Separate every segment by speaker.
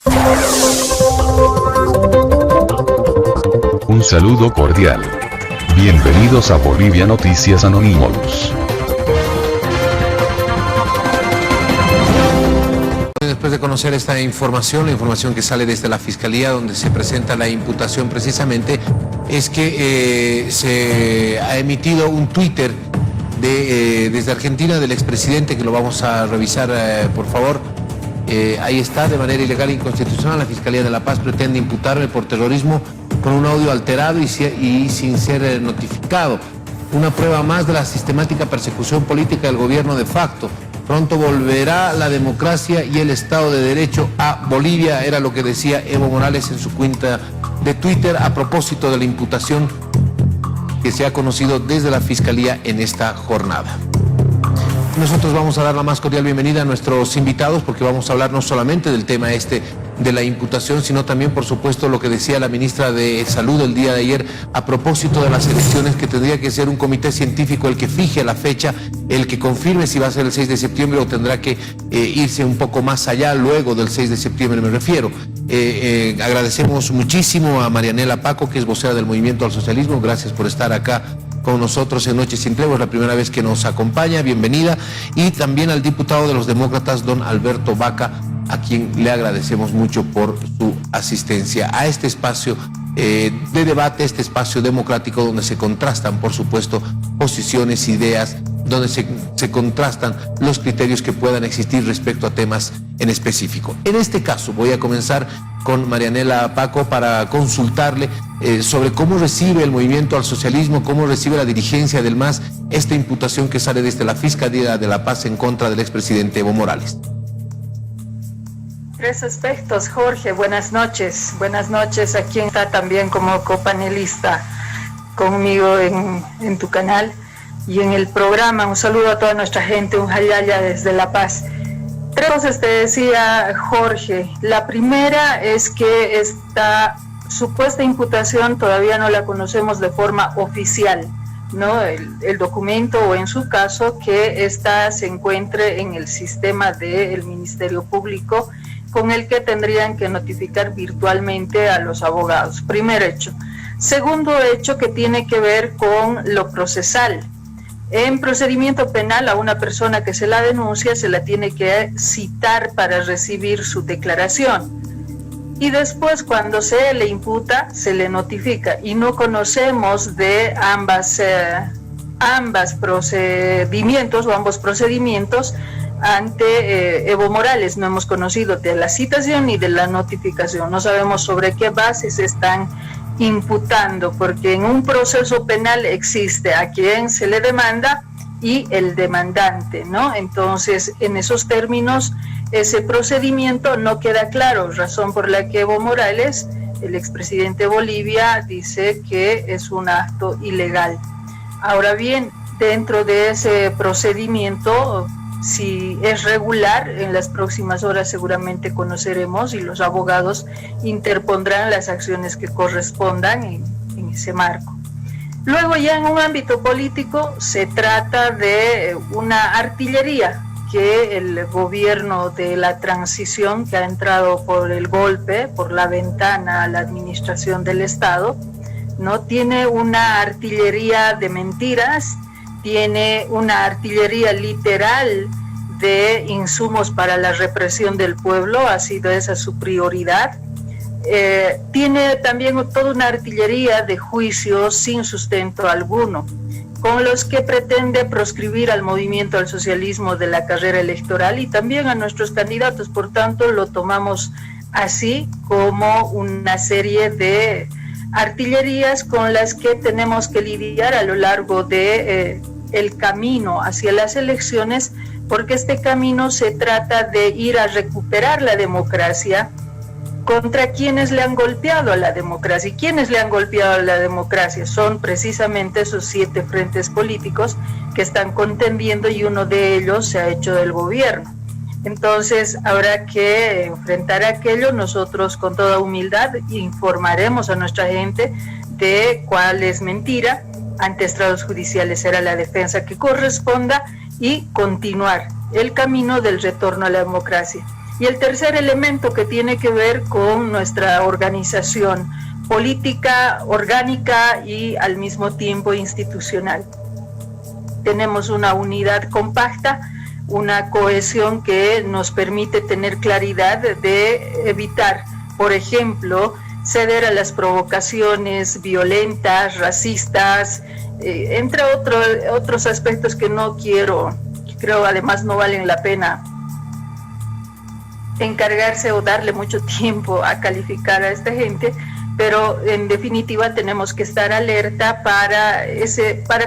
Speaker 1: Un saludo cordial. Bienvenidos a Bolivia Noticias Anonymous.
Speaker 2: Después de conocer esta información, la información que sale desde la Fiscalía, donde se presenta la imputación precisamente, es que se ha emitido un Twitter desde Argentina del expresidente, que lo vamos a revisar, por favor. Ahí está: de manera ilegal e inconstitucional, la Fiscalía de La Paz pretende imputarme por terrorismo con un audio alterado y sin ser notificado. Una prueba más de la sistemática persecución política del gobierno de facto. Pronto volverá la democracia y el Estado de Derecho a Bolivia, era lo que decía Evo Morales en su cuenta de Twitter a propósito de la imputación que se ha conocido desde la Fiscalía en esta jornada. Nosotros vamos a dar la más cordial bienvenida a nuestros invitados, porque vamos a hablar no solamente del tema de la imputación, sino también, por supuesto, lo que decía la ministra de Salud el día de ayer a propósito de las elecciones, que tendría que ser un comité científico el que fije la fecha, el que confirme si va a ser el 6 de septiembre o tendrá que irse un poco más allá, luego del 6 de septiembre me refiero. Agradecemos muchísimo a Marianela Paco, que es vocera del Movimiento al Socialismo. Gracias por estar acá con nosotros en Noches sin Tregua, es la primera vez que nos acompaña, bienvenida. Y también al diputado de los demócratas, don Alberto Baca, a quien le agradecemos mucho por su asistencia a este espacio de debate, este espacio democrático donde se contrastan, por supuesto, posiciones, ideas, donde se contrastan los criterios que puedan existir respecto a temas en específico. En este caso voy a comenzar con Marianela Paco para consultarle sobre cómo recibe el Movimiento al Socialismo, cómo recibe la dirigencia del MAS esta imputación que sale desde la Fiscalía de La Paz en contra del expresidente Evo Morales.
Speaker 3: Tres aspectos, Jorge. Buenas noches. Buenas noches a quien está también como copanelista conmigo en tu canal y en el programa. Un saludo a toda nuestra gente, un hayaya desde La Paz. Tres cosas te decía, Jorge. La primera es que esta supuesta imputación todavía no la conocemos de forma oficial, ¿no? El documento, o en su caso, que ésta se encuentre en el sistema del Ministerio Público, con el que tendrían que notificar virtualmente a los abogados. Primer hecho. Segundo hecho, que tiene que ver con lo procesal. En procedimiento penal, a una persona que se la denuncia se la tiene que citar para recibir su declaración. Y después, cuando se le imputa, se le notifica. Y no conocemos de ambos procedimientos ante Evo Morales. No hemos conocido de la citación ni de la notificación. No sabemos sobre qué bases están imputando, porque en un proceso penal existe a quien se le demanda y el demandante, ¿no? Entonces, en esos términos, ese procedimiento no queda claro, razón por la que Evo Morales, el expresidente de Bolivia, dice que es un acto ilegal. Ahora bien, dentro de ese procedimiento, si es regular, en las próximas horas seguramente conoceremos y los abogados interpondrán las acciones que correspondan en ese marco. Luego, ya en un ámbito político, se trata de una artillería que el gobierno de la transición, que ha entrado por el golpe, por la ventana a la administración del Estado, ¿no? Tiene una artillería de mentiras, tiene una artillería literal de insumos para la represión del pueblo, ha sido esa su prioridad. Tiene también toda una artillería de juicios sin sustento alguno, con los que pretende proscribir al movimiento al socialismo de la carrera electoral y también a nuestros candidatos. Por tanto, lo tomamos así, como una serie de artillerías con las que tenemos que lidiar a lo largo de el camino hacia las elecciones, porque este camino se trata de ir a recuperar la democracia contra quienes le han golpeado a la democracia. ¿Y quienes le han golpeado a la democracia? Son precisamente esos 7 frentes políticos que están contendiendo, y uno de ellos se ha hecho del gobierno. Entonces habrá que enfrentar aquello. Nosotros, con toda humildad, informaremos a nuestra gente de cuál es mentira. Ante estrados judiciales será la defensa que corresponda y continuar el camino del retorno a la democracia. Y el tercer elemento que tiene que ver con nuestra organización política, orgánica y al mismo tiempo institucional. Tenemos una unidad compacta, una cohesión que nos permite tener claridad de evitar, por ejemplo, ceder a las provocaciones violentas, racistas, entre otros aspectos que creo además no valen la pena encargarse o darle mucho tiempo a calificar a esta gente, pero en definitiva tenemos que estar alerta para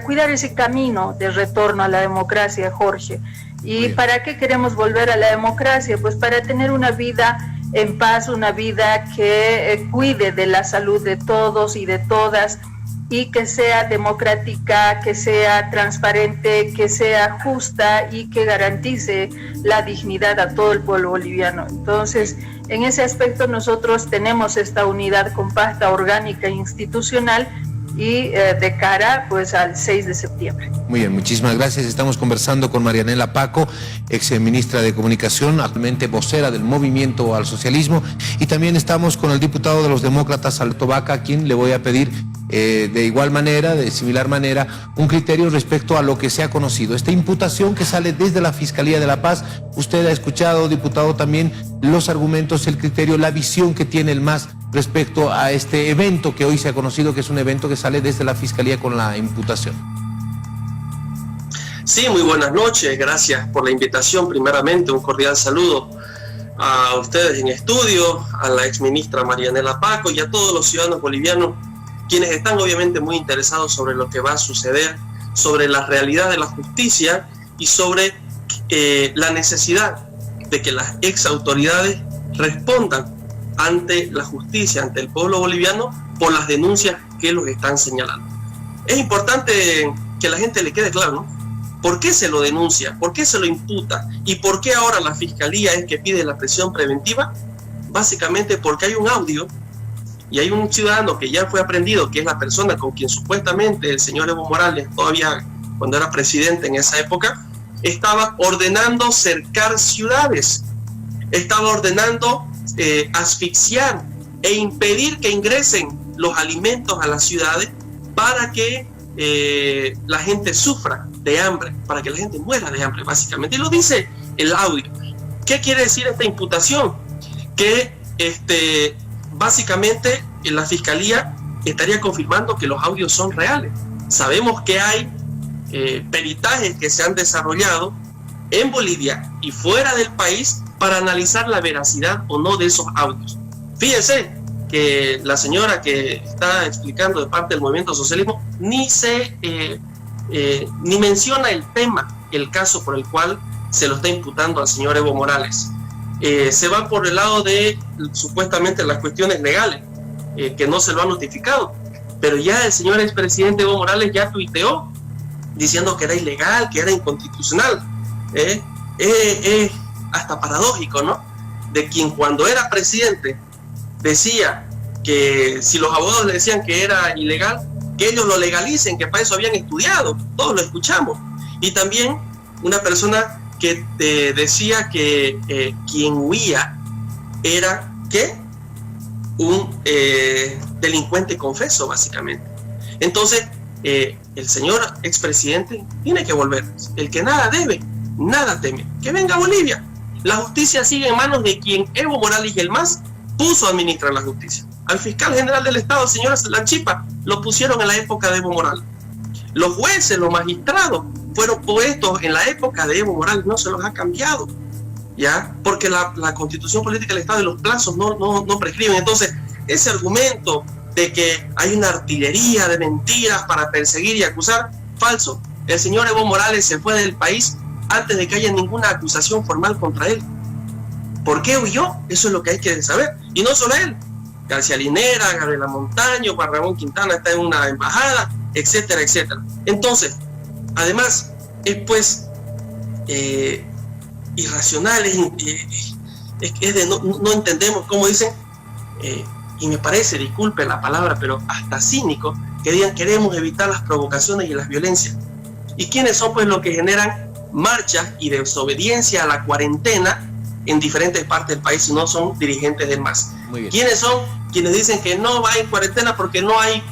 Speaker 3: cuidar ese camino de retorno a la democracia, Jorge. ¿Y para qué queremos volver a la democracia? Pues para tener una vida en paz, una vida que cuide de la salud de todos y de todas, y que sea democrática, que sea transparente, que sea justa y que garantice la dignidad a todo el pueblo boliviano. Entonces, en ese aspecto nosotros tenemos esta unidad compacta, orgánica e institucional, y de cara pues al 6 de septiembre.
Speaker 2: Muy bien, muchísimas gracias. Estamos conversando con Marianela Paco, ex ministra de Comunicación, actualmente vocera del Movimiento al Socialismo, y también estamos con el diputado de los Demócratas, Alberto Baca, a quien le voy a pedir de igual manera, de similar manera, un criterio respecto a lo que se ha conocido. Esta imputación que sale desde la Fiscalía de La Paz, usted ha escuchado, diputado, también los argumentos, el criterio, la visión que tiene el MAS respecto a este evento que hoy se ha conocido, que es un evento que sale desde la Fiscalía con la imputación.
Speaker 4: Sí, muy buenas noches, gracias por la invitación. Primeramente, un cordial saludo a ustedes en estudio, a la exministra Marianela Paco y a todos los ciudadanos bolivianos, quienes están obviamente muy interesados sobre lo que va a suceder, sobre la realidad de la justicia y sobre la necesidad de que las ex autoridades respondan ante la justicia, ante el pueblo boliviano, por las denuncias que los están señalando. Es importante que a la gente le quede claro, ¿no? ¿Por qué se lo denuncia? ¿Por qué se lo imputa? ¿Y por qué ahora la Fiscalía es que pide la prisión preventiva? Básicamente porque hay un audio y hay un ciudadano que ya fue aprehendido, que es la persona con quien supuestamente el señor Evo Morales, todavía cuando era presidente en esa época, estaba ordenando cercar ciudades, estaba ordenando asfixiar e impedir que ingresen los alimentos a las ciudades para que la gente sufra de hambre, para que la gente muera de hambre, básicamente. Y lo dice el audio. ¿Qué quiere decir esta imputación? Que básicamente la Fiscalía estaría confirmando que los audios son reales. Sabemos que hay peritajes que se han desarrollado en Bolivia y fuera del país para analizar la veracidad o no de esos audios. Fíjense que la señora que está explicando de parte del Movimiento al Socialismo ni menciona el tema, el caso por el cual se lo está imputando al señor Evo Morales. Se va por el lado de supuestamente las cuestiones legales, que no se lo ha notificado, pero ya el señor expresidente Evo Morales ya tuiteó diciendo que era ilegal, que era inconstitucional. Es hasta paradójico, ¿no? De quien cuando era presidente decía que si los abogados le decían que era ilegal, que ellos lo legalicen, que para eso habían estudiado, todos lo escuchamos. Y también una persona que decía que quien huía era, ¿qué? Un delincuente confeso, básicamente. Entonces, el señor expresidente tiene que volver. El que nada debe, nada teme. Que venga a Bolivia. La justicia sigue en manos de quien Evo Morales y el MAS puso a administrar la justicia. Al fiscal general del Estado, señora Lanchipa, lo pusieron en la época de Evo Morales. Los jueces, los magistrados, fueron puestos en la época de Evo Morales, no se los ha cambiado, ¿ya? Porque la Constitución Política del Estado y los plazos no prescriben. Entonces, ese argumento de que hay una artillería de mentiras para perseguir y acusar, falso. El señor Evo Morales se fue del país antes de que haya ninguna acusación formal contra él. ¿Por qué huyó? Eso es lo que hay que saber. Y no solo él, García Linera, Gabriela Montaño, Juan Ramón Quintana está en una embajada, etcétera, etcétera. Entonces, además, es pues irracional, es de no entendemos cómo dicen, y me parece, disculpe la palabra, pero hasta cínico, que digan queremos evitar las provocaciones y las violencias. ¿Y quiénes son pues los que generan marchas y desobediencia a la cuarentena en diferentes partes del país, sino son dirigentes del MAS.
Speaker 2: Muy bien.
Speaker 4: ¿Quiénes son? Quienes dicen que no va en cuarentena porque no hay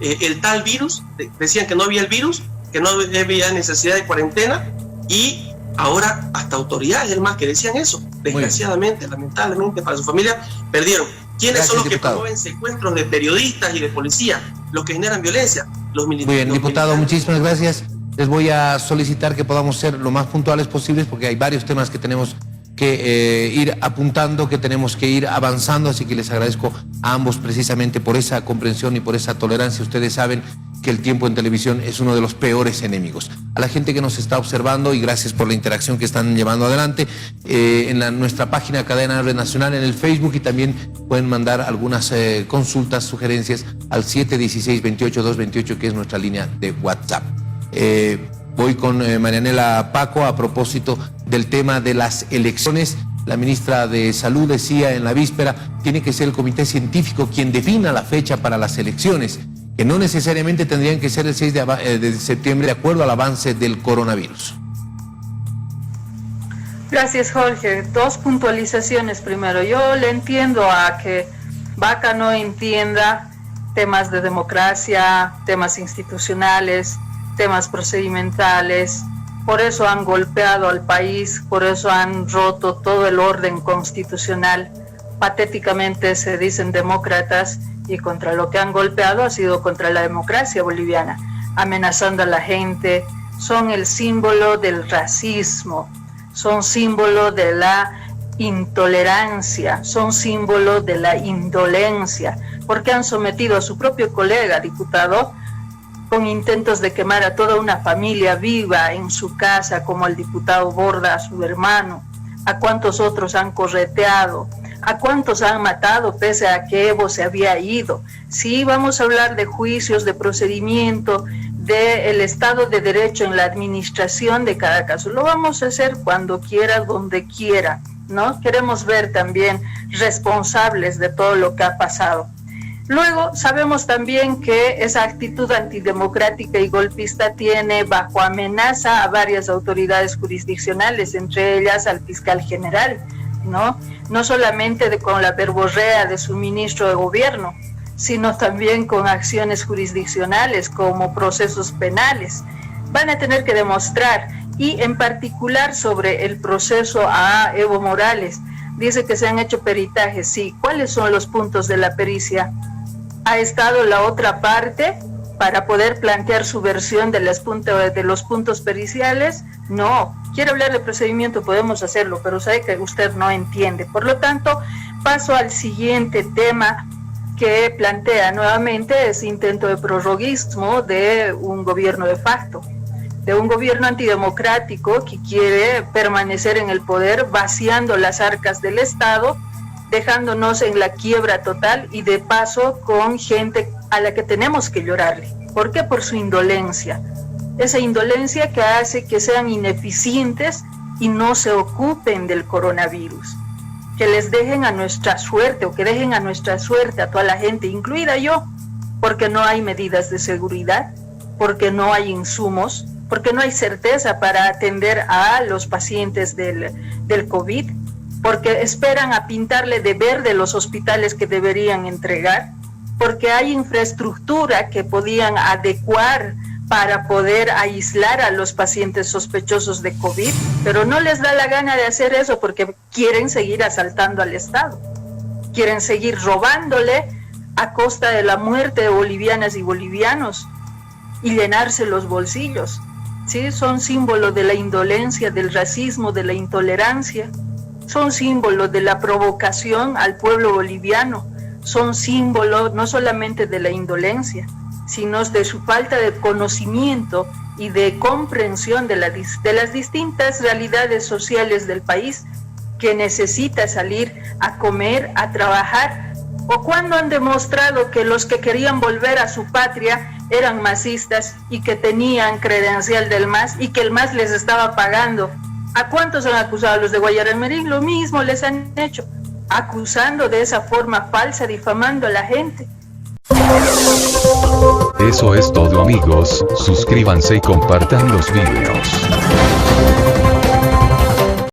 Speaker 4: el tal virus, decían que no había el virus, que no había necesidad de cuarentena, y ahora hasta autoridades del MAS que decían eso, desgraciadamente, lamentablemente para su familia, perdieron. ¿Quiénes
Speaker 2: Gracias,
Speaker 4: son los
Speaker 2: diputado.
Speaker 4: que promueven secuestros de periodistas y de policía? Los que generan violencia, los militares.
Speaker 2: Muy bien, diputado, muchísimas gracias. Les voy a solicitar que podamos ser lo más puntuales posibles porque hay varios temas que tenemos que ir apuntando, que tenemos que ir avanzando, así que les agradezco a ambos precisamente por esa comprensión y por esa tolerancia. Ustedes saben que el tiempo en televisión es uno de los peores enemigos. A la gente que nos está observando, y gracias por la interacción que están llevando adelante, en nuestra página Cadena Red Nacional, en el Facebook, y también pueden mandar algunas consultas, sugerencias al 716-28-228, que es nuestra línea de WhatsApp. Voy con Marianela Paco a propósito del tema de las elecciones. La ministra de Salud decía en la víspera, tiene que ser el comité científico quien defina la fecha para las elecciones, que no necesariamente tendrían que ser el 6 de septiembre de acuerdo al avance del coronavirus.
Speaker 3: Gracias, Jorge. Dos puntualizaciones primero. Yo le entiendo a que Vaca no entienda temas de democracia, temas institucionales, temas procedimentales. Por eso han golpeado al país, por eso han roto todo el orden constitucional. Patéticamente se dicen demócratas y contra lo que han golpeado ha sido contra la democracia boliviana, amenazando a la gente. Son el símbolo del racismo, son símbolo de la intolerancia, son símbolo de la indolencia, porque han sometido a su propio colega diputado con intentos de quemar a toda una familia viva en su casa, como el diputado Borda a su hermano. ¿A cuántos otros han correteado? ¿A cuántos han matado pese a que Evo se había ido? Sí, vamos a hablar de juicios, de procedimiento, del Estado de Derecho en la administración de cada caso. Lo vamos a hacer cuando quiera, donde quiera, ¿no? Queremos ver también responsables de todo lo que ha pasado. Luego, sabemos también que esa actitud antidemocrática y golpista tiene bajo amenaza a varias autoridades jurisdiccionales, entre ellas al fiscal general, ¿no? No solamente con la verborrea de su ministro de gobierno, sino también con acciones jurisdiccionales como procesos penales. Van a tener que demostrar, y en particular sobre el proceso a Evo Morales, dice que se han hecho peritajes, sí. ¿Cuáles son los puntos de la pericia? ¿Ha estado la otra parte para poder plantear su versión de los puntos periciales? No. Quiere hablar de procedimiento, podemos hacerlo, pero sabe que usted no entiende. Por lo tanto, paso al siguiente tema que plantea nuevamente ese intento de prorroguismo de un gobierno de facto, de un gobierno antidemocrático que quiere permanecer en el poder vaciando las arcas del Estado, dejándonos en la quiebra total y de paso con gente a la que tenemos que llorarle. ¿Por qué? Por su indolencia. Esa indolencia que hace que sean ineficientes y no se ocupen del coronavirus. Que les dejen a nuestra suerte, o que dejen a nuestra suerte a toda la gente, incluida yo, porque no hay medidas de seguridad, porque no hay insumos, porque no hay certeza para atender a los pacientes del COVID, porque esperan a pintarle de verde los hospitales que deberían entregar, porque hay infraestructura que podían adecuar para poder aislar a los pacientes sospechosos de COVID, pero no les da la gana de hacer eso porque quieren seguir asaltando al Estado, quieren seguir robándole a costa de la muerte de bolivianas y bolivianos y llenarse los bolsillos. ¿Sí? Son símbolos de la indolencia, del racismo, de la intolerancia, son símbolos de la provocación al pueblo boliviano, son símbolos no solamente de la indolencia, sino de su falta de conocimiento y de comprensión de las distintas realidades sociales del país, que necesita salir a comer, a trabajar. ¿O cuándo han demostrado que los que querían volver a su patria eran masistas y que tenían credencial del MAS y que el MAS les estaba pagando? ¿A cuántos han acusado? A los de Guayaramerín lo mismo les han hecho, acusando de esa forma falsa, difamando a la gente.
Speaker 1: Eso es todo, amigos, suscríbanse y compartan los videos.